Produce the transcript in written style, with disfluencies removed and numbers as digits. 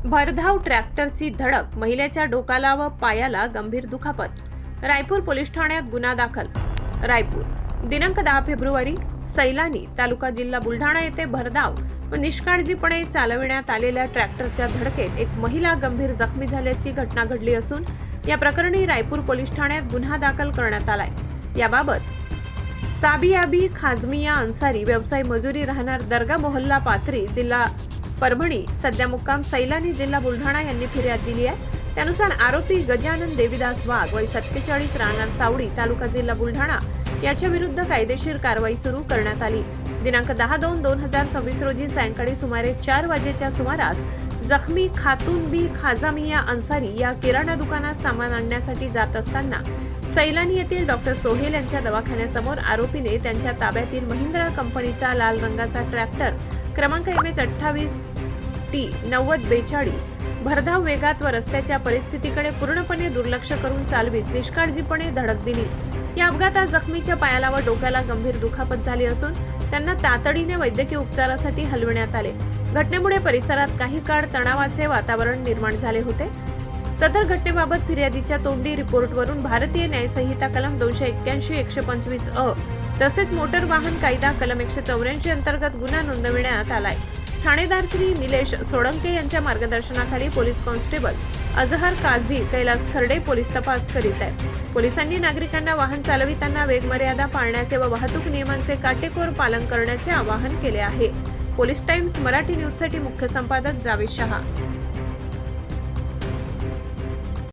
भरधाव ट्रॅक्टरची धडक, महिलेच्या डोकाला व पायाला गंभीर दुखापत. रायपूर पोलीस ठाण्यात गुन्हा दाखल. रायपूर दिनांक 10 फेब्रुवारी सैलानी तालुका जिल्हा बुलढाणा येथे भरधाव व निष्काळजीपणे चालविण्यात आलेल्या ट्रॅक्टरच्या धडकेत एक महिला गंभीर जखमी झाल्याची घटना घडली असून या प्रकरणी रायपूर पोलीस ठाण्यात गुन्हा दाखल करण्यात आलाय. याबाबत साबियाबी खाजमिया अन्सारी, व्यवसाय मजुरी, राहणार दर्गा मोहल्ला पाथरी, जिल्हा परभणी, सध्या मुक्काम सैलानी, जिल्हा बुलढाणा यांनी फिर्याद दिली आहे. त्यानुसार आरोपी गजानन देविदास वाघ, वय 47, राहणार सावडी, तालुका जिल्हा बुलढाणा याच्या विरुद्ध कायदेशीर कारवाई सुरू करण्यात आली. दिनांक 10/2/2026 रोजी सायंकाळी सुमारे 4 वाजेच्या सुमारास जखमी खातून बी खाजामिया अन्सारी या किराणा दुकानात सामान आणण्यासाठी जात असताना सैलानी येथील डॉक्टर सोहेल यांच्या दवाखान्यासमोर आरोपीने त्यांच्या ताब्यातील महिंद्रा कंपनीचा लाल रंगाचा ट्रॅक्टर क्रमांक MH28T9042 भरधाव वेगात व रस्त्याच्या परिस्थितीकडे पूर्णपणे दुर्लक्ष करून चालवीत निष्काळजीपणे धडक दिली. या अपघातात जखमीच्या पायाला व डोक्याला गंभीर दुखापत झाली असून त्यांना तातडीने वैद्यकीय उपचारासाठी हलविण्यात आले. घटनेमुळे परिसरात काही काळ तणावाचे वातावरण निर्माण झाले होते. सदर घटनेबाबत फिर्यादीच्या तोंडी रिपोर्टवरून भारतीय न्याय संहिता कलम 281, 125 अ तसेच मोटर वाहन कायदा कलम 184 अंतर्गत गुन्हा नोंदविण्यात आलाय. ठाणेदार श्री निलेश सोळंके यांच्या मार्गदर्शनाखाली police constable Azhar Kazi, Kailas Kharde police तपास करीत आहेत. पोलिसांनी नागरिकांना वाहन चालविताना वेगमर्यादा पाळण्याचे व वाहतूक नियमांचे काटेकोर पालन करण्याचे आवाहन केले आहे. पोलीस टाइम्स मराठी न्यूजसाठी मुख्य संपादक जावेद शहा.